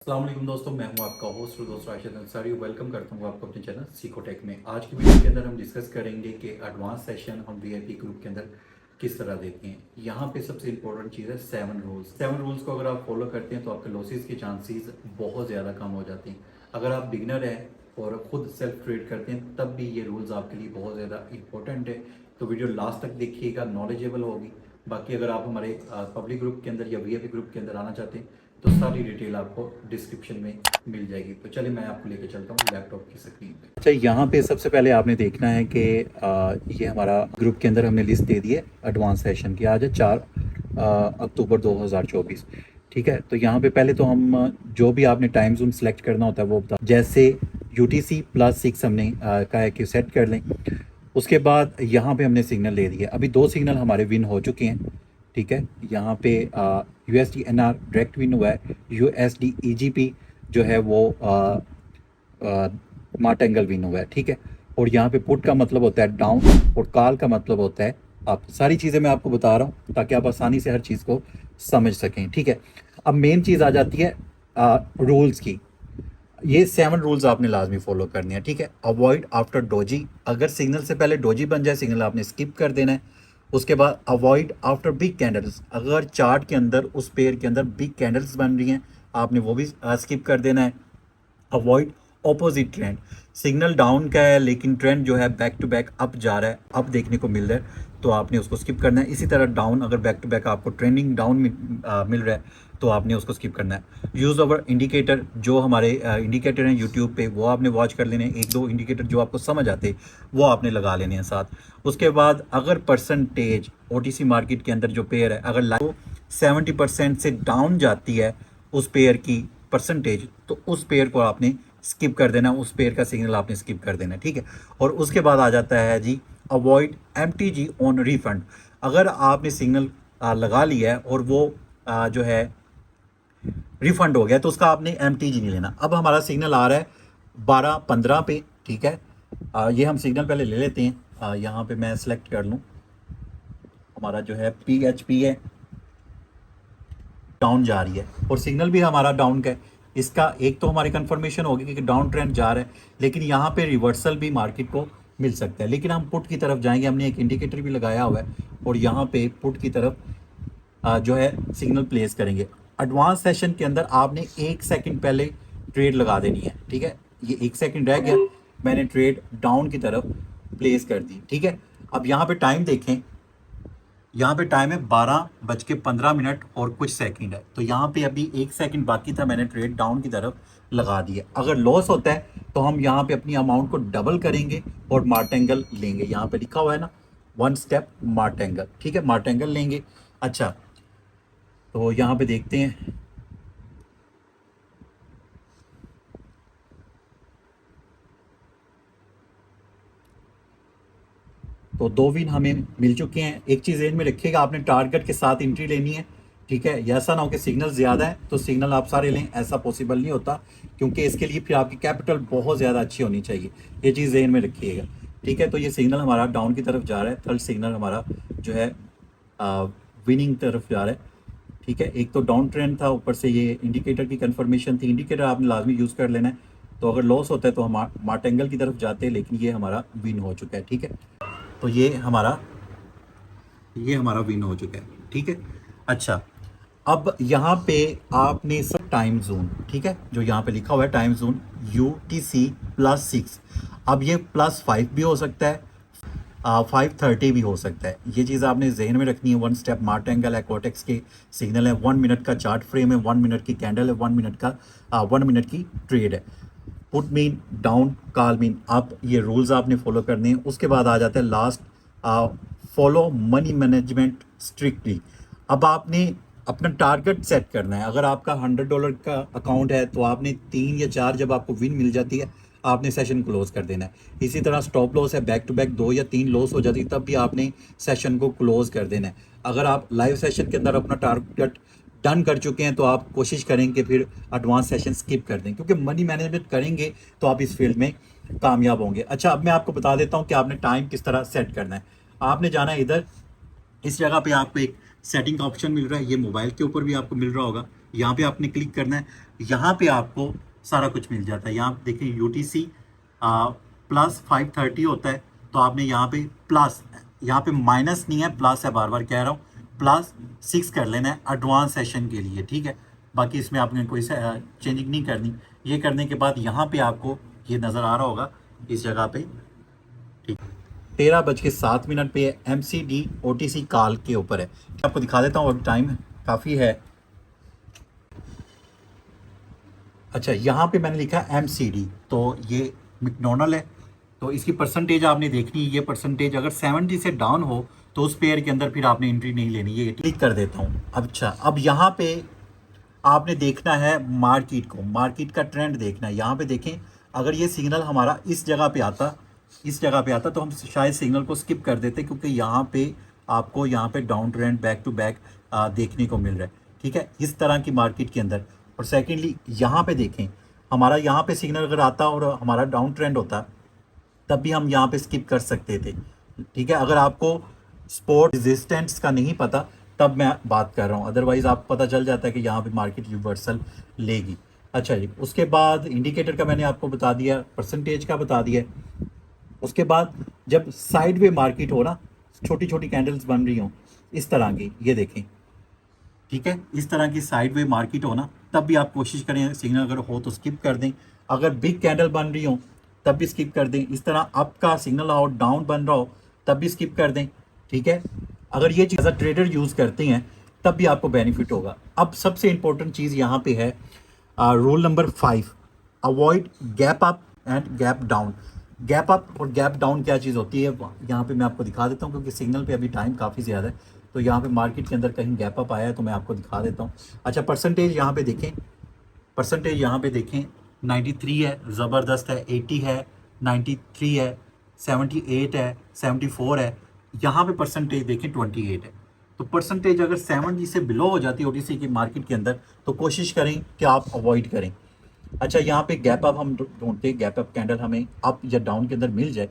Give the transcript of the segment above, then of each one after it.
अस्सलाम वालेकुम दोस्तों, मैं हूं आपका होस्ट और दोस्त राशिद अंसारी। वेलकम करता हूं आपको अपने चैनल सीखो टेक में। आज की वीडियो के अंदर हम डिस्कस करेंगे कि एडवांस सेशन हम वीआईपी ग्रुप के अंदर किस तरह देते हैं। यहाँ पे सबसे इंपॉर्टेंट चीज़ है 7 रूल्स को अगर आप फॉलो करते हैं तो आपके लॉसेस के चांसेस बहुत ज़्यादा कम हो जाते हैं। अगर आप बिगनर हैं और खुद सेल्फ ट्रेड करते हैं तब भी ये रूल्स आपके लिए बहुत ज़्यादा इंपॉर्टेंट है। तो वीडियो लास्ट तक देखिएगा, नॉलेजेबल होगी। बाकी अगर आप हमारे पब्लिक ग्रुप के अंदर या वीआईपी ग्रुप के अंदर आना चाहते हैं तो सारी डिटेल आपको डिस्क्रिप्शन में मिल जाएगी। तो चलिए मैं आपको लेके चलता हूँ लैपटॉप की स्क्रीन पे। अच्छा, यहाँ पे सबसे पहले आपने देखना है कि ये हमारा ग्रुप के अंदर हमने लिस्ट दे दी है एडवांस सेशन की। आज है 4 अक्टूबर 2024। ठीक है, तो यहाँ पे पहले तो हम जो भी आपने टाइम जोन सेलेक्ट करना होता है वो बता, जैसे UTC+6 हमने कहा है कि सेट कर लें। उसके बाद यहाँ पे हमने सिग्नल ले दिए। अभी 2 सिग्नल हमारे विन हो चुके हैं। ठीक है, यहाँ पे USD NR डायरेक्ट विन हुआ है। USD EGP जो है वो मार्ट एंगल विन हुआ है। ठीक है, और यहाँ पे पुट का मतलब होता है डाउन और कॉल का मतलब होता है अप। सारी चीज़ें मैं आपको बता रहा हूँ ताकि आप आसानी से हर चीज़ को समझ सकें। ठीक है, अब मेन चीज़ आ जाती है रूल्स की। ये 7 रूल्स आपने लाजमी फॉलो करने हैं। ठीक है, अवॉइड आफ्टर डोजी। अगर सिग्नल से पहले डोजी बन जाए सिग्नल आपने स्किप कर देना है। उसके बाद अवॉइड आफ्टर बिग कैंडल्स। अगर चार्ट के अंदर उस पेयर के अंदर बिग कैंडल्स बन रही हैं आपने वो भी स्किप कर देना है। Avoid opposite trend. Signal down का है लेकिन ट्रेंड जो है बैक टू बैक अप जा रहा है, अप देखने को मिल रहा है, तो आपने उसको स्किप करना है। इसी तरह डाउन अगर बैक टू बैक आपको ट्रेंडिंग डाउन मिल रहा है तो आपने उसको स्किप करना है। Use over indicator. जो हमारे इंडिकेटर हैं यूट्यूब पे वो आपने वॉच कर लेने हैं। 1-2 इंडिकेटर जो आपको समझ आते वो आपने लगा लेने हैं साथ। उसके बाद अगर परसेंटेज OTC मार्केट के अंदर जो पेयर है अगर 70% से डाउन जाती है उस पेयर की परसेंटेज, तो उस पेयर को आपने स्किप कर देना, उस पेयर का सिग्नल आपने स्किप कर देना। ठीक है, और उसके बाद आ जाता है जी अवॉइड MTG ऑन रिफंड। अगर आपने सिग्नल लगा लिया है और वो जो है रिफंड हो गया तो उसका आपने MTG नहीं लेना। अब हमारा सिग्नल आ रहा है 12:15 पे। ठीक है, ये हम सिग्नल पहले ले लेते हैं। यहाँ पे मैं सेलेक्ट कर लूँ, हमारा जो है PHP है डाउन जा रही है और सिग्नल भी हमारा डाउन का है। इसका एक तो हमारी कंफर्मेशन होगी कि डाउन ट्रेंड जा रहा है, लेकिन यहाँ पे रिवर्सल भी मार्केट को मिल सकता है। लेकिन हम पुट की तरफ जाएंगे, हमने एक इंडिकेटर भी लगाया हुआ है और यहाँ पे पुट की तरफ जो है सिग्नल प्लेस करेंगे। एडवांस सेशन के अंदर आपने 1 सेकंड पहले ट्रेड लगा देनी है। ठीक है, ये 1 सेकंड रह गया, मैंने ट्रेड डाउन की तरफ प्लेस कर दी। ठीक है, अब यहाँ पे टाइम देखें, यहाँ पे टाइम है 12:15 और कुछ सेकंड है। तो यहाँ पे अभी 1 सेकंड बाकी था, मैंने ट्रेड डाउन की तरफ लगा दिया। अगर लॉस होता है तो हम यहाँ पे अपनी अमाउंट को डबल करेंगे और मार्ट एंगल लेंगे। यहाँ पे लिखा हुआ है ना 1 स्टेप मार्ट एंगल। ठीक है, मार्ट एंगल लेंगे। अच्छा, तो यहाँ पे देखते हैं, तो 2 विन हमें मिल चुके हैं। एक चीज़ ध्यान में रखिएगा, आपने टारगेट के साथ एंट्री लेनी है। ठीक है, ऐसा ना हो कि सिग्नल ज़्यादा है तो सिग्नल आप सारे लें, ऐसा पॉसिबल नहीं होता, क्योंकि इसके लिए फिर आपकी कैपिटल बहुत ज़्यादा अच्छी होनी चाहिए। ये चीज़ ध्यान में रखिएगा। ठीक है, तो ये सिग्नल हमारा डाउन की तरफ जा रहा है। थर्ड सिग्नल हमारा जो है विनिंग तरफ जा रहा है। ठीक है, एक तो डाउन ट्रेंड था, ऊपर से ये इंडिकेटर की कंफर्मेशन थी। इंडिकेटर आपने लाजमी यूज़ कर लेना है। तो अगर लॉस होता है तो हम मार्ट एंगल की तरफ जाते हैं, लेकिन ये हमारा विन हो चुका है। ठीक है, तो ये हमारा विन हो चुका है। ठीक है, अच्छा, अब यहाँ पे आपने सब टाइम जोन, ठीक है, जो यहाँ पे लिखा हुआ है टाइम जोन UTC+6, अब ये +5 भी हो सकता है, 5:30 भी हो सकता है। ये चीज़ आपने जहन में रखनी है। 1 स्टेप मार्ट एंगल है, कोटेक्स के सिग्नल है, 1 मिनट का चार्ट फ्रेम है, 1 मिनट की कैंडल है, 1 मिनट की ट्रेड है। Put mean down, call mean up, ये रूल्स आपने फॉलो करने हैं। उसके बाद आ जाता है last, follow money management strictly. अब आपने अपना टारगेट सेट करना है। अगर आपका $100 का अकाउंट है तो आपने 3 या 4 जब आपको विन मिल जाती है आपने सेशन क्लोज कर देना है। इसी तरह स्टॉप लॉस है, बैक टू बैक 2 या 3 लॉस हो जाती है तब भी आपने सेशन को क्लोज कर देना है। अगर आप लाइव सेशन के अंदर अपना टारगेट डन कर चुके हैं तो आप कोशिश करें कि फिर एडवांस सेशन स्किप कर दें, क्योंकि मनी मैनेजमेंट करेंगे तो आप इस फील्ड में कामयाब होंगे। अच्छा, अब मैं आपको बता देता हूं कि आपने टाइम किस तरह सेट करना है। आपने जाना है इधर, इस जगह पे आपको एक सेटिंग का ऑप्शन मिल रहा है, ये मोबाइल के ऊपर भी आपको मिल रहा होगा। यहाँ पे आपने क्लिक करना है, यहाँ पे आपको सारा कुछ मिल जाता है। यहाँ पे देखिए यूटीसी प्लस 530 होता है, तो आपने यहाँ पे प्लस, यहाँ पे माइनस नहीं है, प्लस है, बार बार कह रहा हूँ, प्लस 6 कर लेना है एडवांस सेशन के लिए, ठीक है। बाकी इसमें आपने कोई चेंजिंग नहीं करनी। ये करने के बाद यहाँ पे आपको ये नज़र आ रहा होगा इस जगह पे, ठीक, 13:07 पे MCD OTC कॉल के ऊपर है। आपको दिखा देता हूँ, अब टाइम काफ़ी है। अच्छा, यहाँ पे मैंने लिखा MCD, तो ये मैकडॉनल्ड है, तो इसकी परसेंटेज आपने देखनी है। ये परसेंटेज अगर 70 से डाउन हो तो उस पेयर के अंदर फिर आपने एंट्री नहीं लेनी। ये क्लिक कर देता हूँ। अच्छा, अब यहाँ पे आपने देखना है मार्केट को, मार्केट का ट्रेंड देखना है। यहाँ पे देखें, अगर ये सिग्नल हमारा इस जगह पे आता तो हम शायद सिग्नल को स्किप कर देते, क्योंकि यहाँ पे आपको यहाँ पे down trend back to back देखने को मिल रहा है, ठीक है, इस तरह की मार्केट के अंदर। और सेकेंडली यहाँ पे देखें, हमारा यहाँ पे सिग्नल अगर आता और हमारा डाउन ट्रेंड होता तब भी हम यहाँ पे स्किप कर सकते थे, ठीक है। अगर आपको स्पोर्ट रेजिस्टेंस का नहीं पता तब मैं बात कर रहा हूँ, अदरवाइज आपको पता चल जाता है कि यहाँ पे मार्केट रिवर्सल लेगी। अच्छा जी, उसके बाद इंडिकेटर का मैंने आपको बता दिया, परसेंटेज का बता दिया। उसके बाद जब साइडवे मार्केट हो ना, छोटी छोटी कैंडल्स बन रही हो इस तरह की, ये देखें, ठीक है, इस तरह की साइडवे मार्केट हो ना, तब भी आप कोशिश करें, सिग्नल अगर हो तो स्किप कर दें। अगर बिग कैंडल बन रही हो तब भी स्किप कर दें। इस तरह अप का सिग्नल और डाउन बन रहा हो तब भी स्किप कर दें, ठीक है। अगर ये चीज़ ट्रेडर यूज़ करते हैं तब भी आपको बेनिफिट होगा। अब सबसे इंपॉर्टेंट चीज़ यहाँ पे है rule number 5, avoid gap up and gap down. Gap up और गैप डाउन क्या चीज़ होती है, यहाँ पे मैं आपको दिखा देता हूँ, क्योंकि सिग्नल पे अभी टाइम काफ़ी ज़्यादा है। तो यहाँ पे मार्केट के अंदर कहीं गैप अप आया है तो मैं आपको दिखा देता हूँ। अच्छा, परसेंटेज यहाँ पे देखें, परसेंटेज यहाँ पे देखें, 93 है, ज़बरदस्त है, 80 है, 93 है, 78 है, 74 है। यहाँ पे परसेंटेज देखें 28 है। तो परसेंटेज अगर 70 से बिलो हो जाती है ओटीसी की मार्केट के अंदर तो कोशिश करें कि आप अवॉइड करें। अच्छा, यहाँ पे गैप अप हम ढूंढते हैं, गैप अप कैंडल हमें अप या डाउन के अंदर मिल जाए,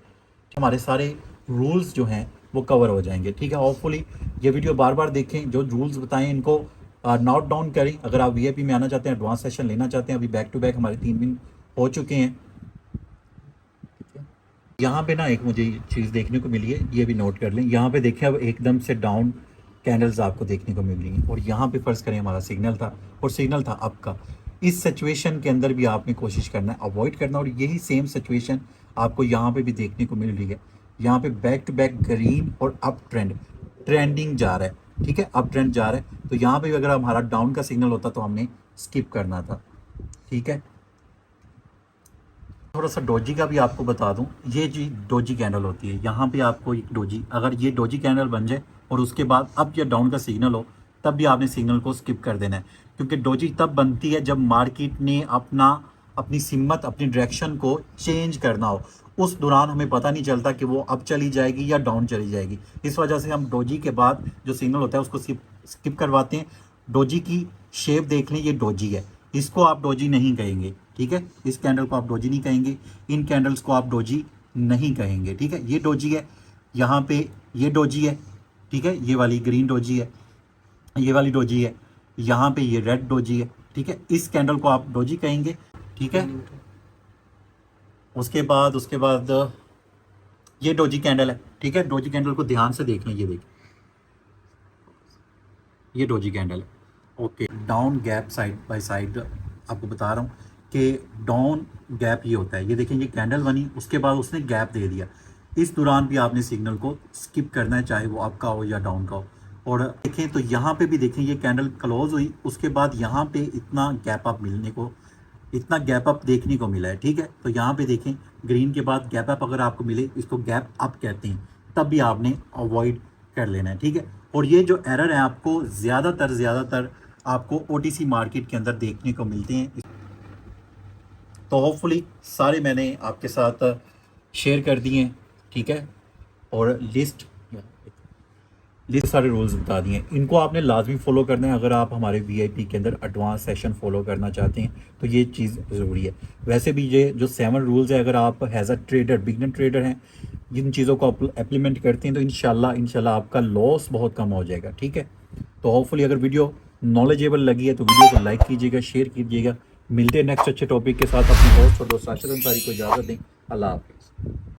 हमारे सारे रूल्स जो हैं वो कवर हो जाएंगे, ठीक है। होपफुली ये वीडियो बार बार देखें, जो रूल्स बताएं इनको नोट डाउन करें। अगर आप वीआईपी में आना चाहते हैं, एडवांस सेशन लेना चाहते हैं, अभी बैक टू बैक हमारे 3 दिन हो चुके हैं। यहाँ पे ना एक मुझे चीज़ देखने को मिली है, ये भी नोट कर लें। यहाँ पे देखें, अब एकदम से डाउन कैंडल्स आपको देखने को मिल रही हैं, और यहाँ पे फर्ज करें हमारा सिग्नल था और सिग्नल था अप का। इस सिचुएशन के अंदर भी आपने कोशिश करना है अवॉइड करना, और यही सेम सिचुएशन आपको यहाँ पे भी देखने को मिल रही है। यहाँ पे बैक टू बैक ग्रीन और अप ट्रेंडिंग जा रहा है, ठीक है, अप ट्रेंड जा रहा है। तो यहाँ पे अगर हमारा डाउन का सिग्नल होता तो हमने स्किप करना था, ठीक है। थोड़ा सा डोजी का भी आपको बता दूं, ये जी डोजी कैंडल होती है। यहाँ पे आपको एक डोजी, अगर ये डोजी कैंडल बन जाए और उसके बाद अप या डाउन का सिग्नल हो तब भी आपने सिग्नल को स्किप कर देना है, क्योंकि डोजी तब बनती है जब मार्केट ने अपनी सिम्मत, अपनी डायरेक्शन को चेंज करना हो। उस दौरान हमें पता नहीं चलता कि वो अप चली जाएगी या डाउन चली जाएगी। इस वजह से हम डोजी के बाद जो सिग्नल होता है उसको स्किप करवाते हैं। डोजी की शेप देख लें, ये डोजी है, इसको आप डोजी नहीं कहेंगे, ठीक है। इस कैंडल को आप डोजी नहीं कहेंगे, इन कैंडल्स को आप डोजी नहीं कहेंगे, ठीक है। ये डोजी है, यहाँ पे ये डोजी है, ठीक है, ये वाली ग्रीन डोजी है, ये वाली डोजी है, यहाँ पे ये रेड डोजी है, ठीक है। इस कैंडल को आप डोजी कहेंगे, ठीक है। उसके बाद ये डोजी कैंडल है, ठीक है। डोजी कैंडल को ध्यान से देख लें, ये देखिए, ये डोजी कैंडल है, okay. Down gap side by side आपको बता रहा हूँ कि डाउन गैप ये होता है। ये देखें, ये कैंडल बनी, उसके बाद उसने गैप दे दिया। इस दौरान भी आपने सिग्नल को स्किप करना है, चाहे वो अप का हो या डाउन का हो। और देखें तो यहाँ पे भी देखें, ये कैंडल क्लोज हुई, उसके बाद यहाँ पे इतना गैप अप इतना गैप अप देखने को मिला है, ठीक है। तो यहाँ पे देखें, ग्रीन के बाद गैप अप अगर आपको मिले, इसको गैप अप कहते हैं, तब भी आपने अवॉइड कर लेना है, ठीक है। और ये जो एरर है आपको ज़्यादातर आपको ओटीसी मार्केट के अंदर देखने को मिलते हैं। तो होपफुली सारे मैंने आपके साथ शेयर कर दिए हैं, ठीक है। और लिस्ट सारे रूल्स बता दिए, इनको आपने लाजमी फॉलो करना है। अगर आप हमारे वीआईपी के अंदर एडवांस सेशन फॉलो करना चाहते हैं तो ये चीज़ ज़रूरी है। वैसे भी ये जो 7 रूल्स है, अगर आप as a trader, beginner trader हैं, इन चीज़ों को आप इम्प्लीमेंट करते हैं तो इंशाल्लाह आपका लॉस बहुत कम हो जाएगा, ठीक है। तो होपफुली अगर वीडियो नॉलेजेबल लगी है तो वीडियो को लाइक कीजिएगा, शेयर कीजिएगा। मिलते हैं नेक्स्ट अच्छे टॉपिक के साथ। अपने दोस्त और दोस्त राशिद अंसारी को इजाज़त दें। अल्लाह हाफिज़।